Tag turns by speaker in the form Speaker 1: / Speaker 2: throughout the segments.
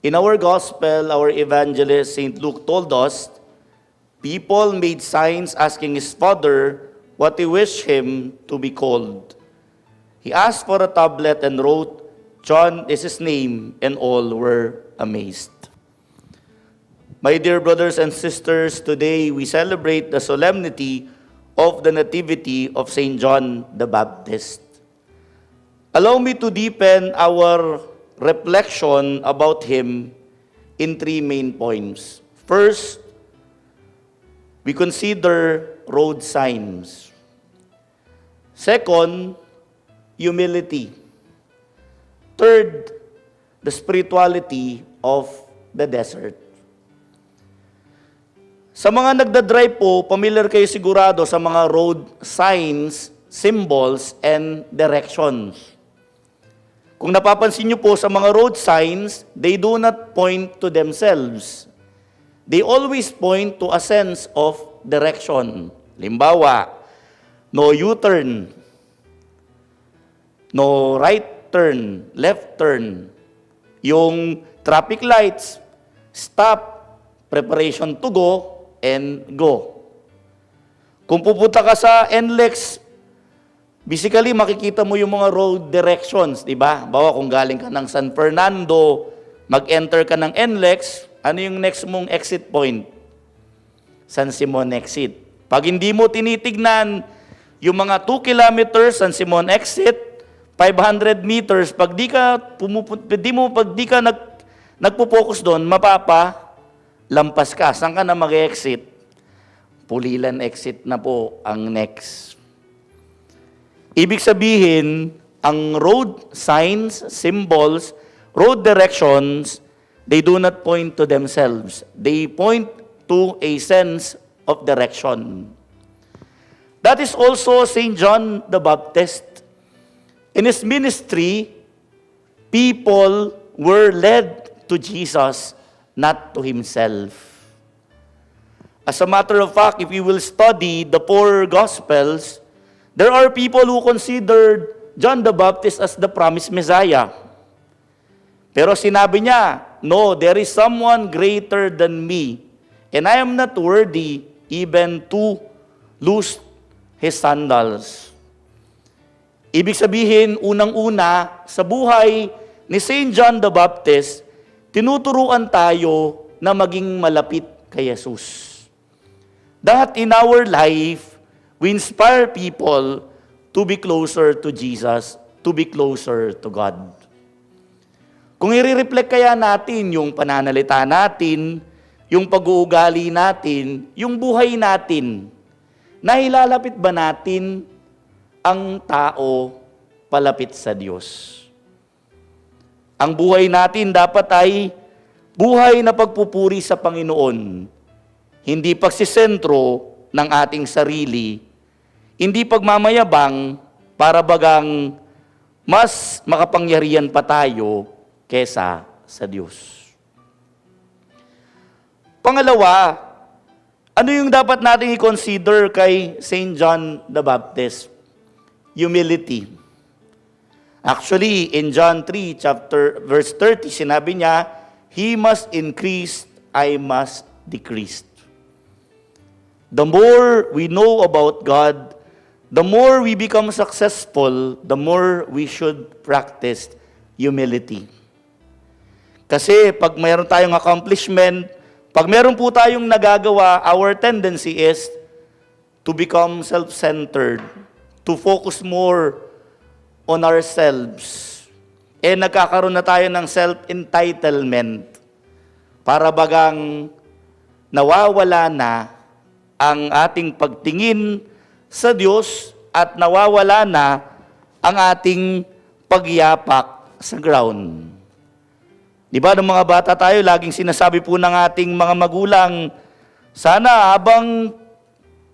Speaker 1: In our gospel, our evangelist, St. Luke, told us, people made signs asking his father what he wished him to be called. He asked for a tablet and wrote, "John is his name," and all were amazed. My dear brothers and sisters, today we celebrate the solemnity of the Nativity of St. John the Baptist. Allow me to deepen our reflection about him in three main points. First, we consider road signs. Second, humility. Third, the spirituality of the desert. Sa mga nagdadrive po, familiar kayo sigurado sa mga road signs, symbols, and directions. Kung napapansin niyo po sa mga road signs, they do not point to themselves. They always point to a sense of direction. Limbawa, no U-turn, no right turn, left turn. Yung traffic lights, stop, preparation to go, and go. Kung pupunta ka sa NLEX, basically, makikita mo yung mga road directions, di ba? Bawa kung galing ka ng San Fernando, mag-enter ka ng NLEX, ano yung next mong exit point? San Simon exit. Pag hindi mo tinitignan yung mga 2 kilometers, San Simon exit, 500 meters, pag di ka nagpo-focus doon, lampas ka. Saan ka na mag-exit? Pulilan exit na po ang next. Ibig sabihin, ang road signs, symbols, road directions, they do not point to themselves. They point to a sense of direction. That is also St. John the Baptist. In his ministry, people were led to Jesus, not to himself. As a matter of fact, if you will study the 4 Gospels, there are people who considered John the Baptist as the promised Messiah. Pero sinabi niya, no, there is someone greater than me, and I am not worthy even to loose his sandals. Ibig sabihin, unang-una, sa buhay ni St. John the Baptist, tinuturuan tayo na maging malapit kay Jesus. That in our life, we inspire people to be closer to Jesus, to be closer to God. Kung i-reflect kaya natin yung pananalita natin, yung pag-uugali natin, yung buhay natin, nahilalapit ba natin ang tao palapit sa Diyos? Ang buhay natin dapat ay buhay na pagpupuri sa Panginoon, hindi pagsisentro ng ating sarili, hindi pagmamayabang para bagang mas makapangyarihan pa tayo kesa sa Diyos. Pangalawa, ano yung dapat nating i-consider kay St. John the Baptist? Humility. Actually, in John 3, verse 30, sinabi niya, "He must increase, I must decrease." The more we know about God, the more we become successful, the more we should practice humility. Kasi pag mayroon tayong accomplishment, pag mayroon po tayong nagagawa, our tendency is to become self-centered, to focus more on ourselves. Nagkakaroon na tayo ng self-entitlement para bagang nawawala na ang ating pagtingin sa Diyos at nawawala na ang ating pagyapak sa ground. Di ba, ng mga bata tayo, laging sinasabi po ng ating mga magulang, sana habang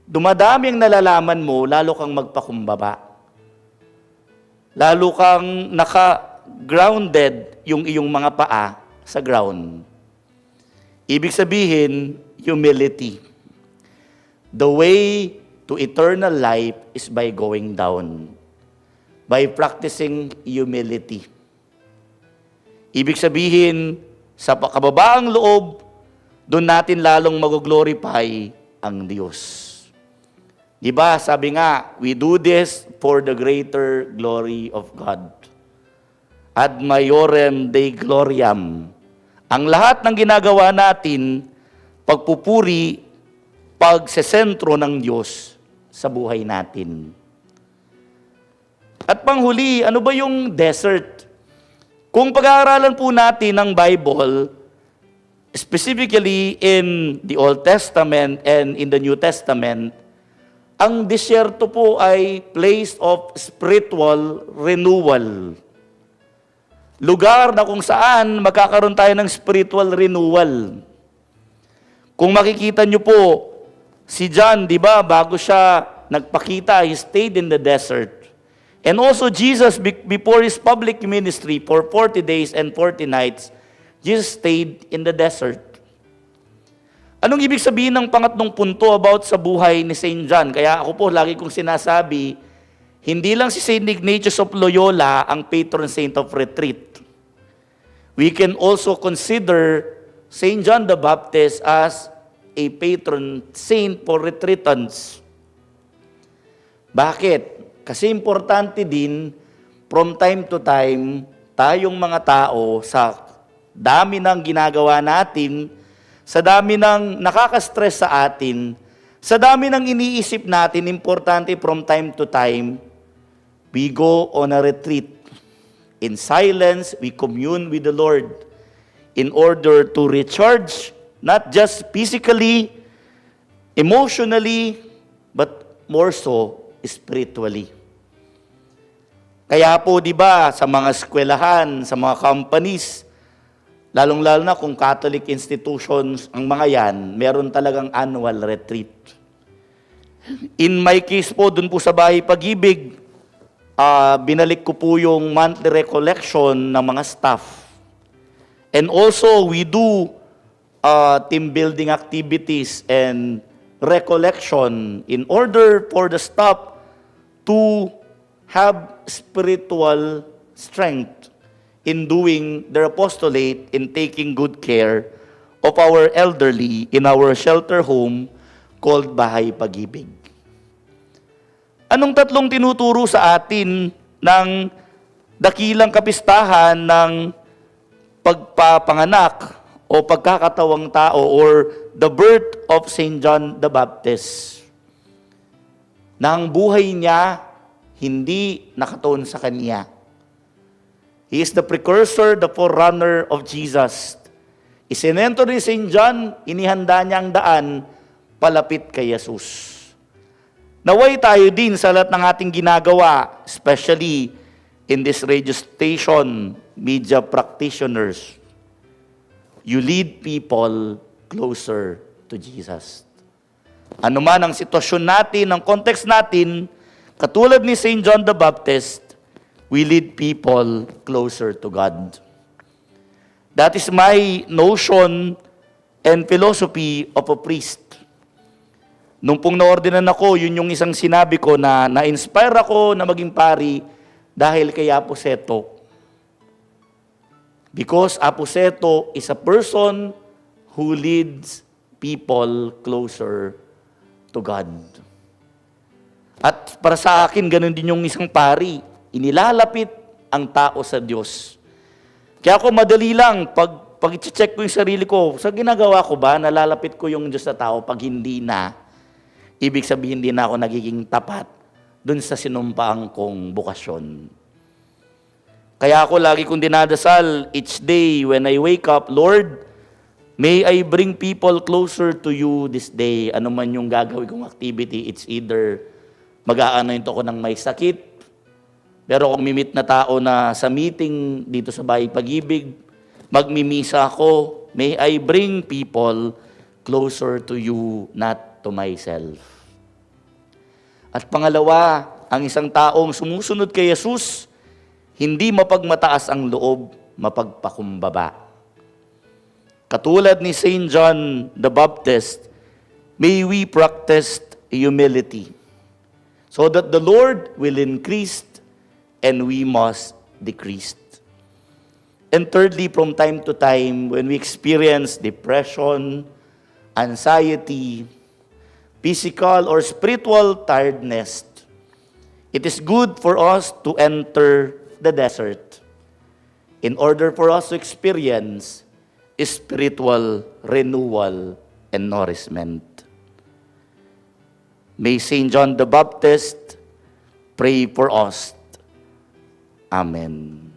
Speaker 1: dumadami ang nalalaman mo, lalo kang magpakumbaba. Lalo kang naka-grounded yung iyong mga paa sa ground. Ibig sabihin, humility. The way to eternal life is by going down, by practicing humility. Ibig sabihin, Sa kababaang loob, doon natin lalong mag-glorify ang Diyos. Diba, sabi nga, we do this for the greater glory of God. Ad maiorem Dei gloriam. Ang lahat ng ginagawa natin, pagpupuri, pagsesentro ng Diyos sa buhay natin. At panghuli, ano ba yung desert? Kung pag-aaralan po natin ang Bible, specifically in the Old Testament and in the New Testament, ang disyerto po ay place of spiritual renewal. Lugar na kung saan magkakaroon tayo ng spiritual renewal. Kung makikita nyo po, si John, di ba, bago siya nagpakita, he stayed in the desert. And also Jesus, before his public ministry for 40 days and 40 nights, Jesus stayed in the desert. Anong ibig sabihin ng pangatlong punto about sa buhay ni St. John? Kaya ako po, lagi kong sinasabi, hindi lang si St. Ignatius of Loyola ang patron saint of retreat. We can also consider St. John the Baptist as a patron saint for retreatants. Bakit? Kasi importante din, from time to time, tayong mga tao, sa dami ng ginagawa natin, sa dami ng nakaka-stress sa atin, sa dami ng iniisip natin, importante from time to time, we go on a retreat. In silence, we commune with the Lord in order to recharge, not just physically, emotionally, but more so spiritually. Kaya po, di ba, sa mga eskwelahan, sa mga companies, lalong-lalo na kung Catholic institutions ang mga yan, meron talagang annual retreat. In my case po, dun po sa Bahay Pag-ibig, binalik ko po yung monthly recollection ng mga staff. And also, we do team building activities and recollection in order for the staff to have spiritual strength in doing their apostolate, in taking good care of our elderly in our shelter home called Bahay Pag-ibig. Anong tatlong tinuturo sa atin ng dakilang kapistahan ng pagpapanganak o pagkakatawang tao or the birth of St. John the Baptist? Na ang buhay niya hindi nakatuon sa kanya. He is the precursor, the forerunner of Jesus. Isinento ni St. John, inihanda niya ang daan palapit kay Jesus. Naway tayo din sa lahat ng ating ginagawa, especially in this radio station, media practitioners. You lead people closer to Jesus. Ano man ang sitwasyon natin, ang context natin, katulad ni St. John the Baptist, we lead people closer to God. That is my notion and philosophy of a priest. Nung pong naordinan ako, yun yung isang sinabi ko na na-inspire ako na maging pari dahil kay Aposeto. Because Aposeto is a person who leads people closer to God. At para sa akin, ganun din yung isang pari. Inilalapit ang tao sa Diyos. Kaya ako madali lang, pag i-check ko yung sarili ko, sa ginagawa ko ba, nalalapit ko yung Diyos sa tao, pag hindi na, ibig sabihin hindi na ako nagiging tapat dun sa sinumpaang kong bukasyon. Kaya ako lagi kong dinadasal each day when I wake up, Lord, may I bring people closer to you this day. Ano man yung gagawin kong activity, it's either mag-aanoint ako ng may sakit, pero kung mimit na tao na sa meeting dito sa Bahay Pag-ibig, magmimisa ako, may I bring people closer to you, not to myself. At pangalawa, ang isang taong sumusunod kay Jesus, hindi mapagmataas ang loob, mapagpakumbaba. Katulad ni St. John the Baptist, may we practice humility so that the Lord will increase and we must decrease. And thirdly, from time to time, when we experience depression, anxiety, physical or spiritual tiredness, it is good for us to enter the desert in order for us to experience spiritual renewal and nourishment. May Saint John the Baptist pray for us. Amen.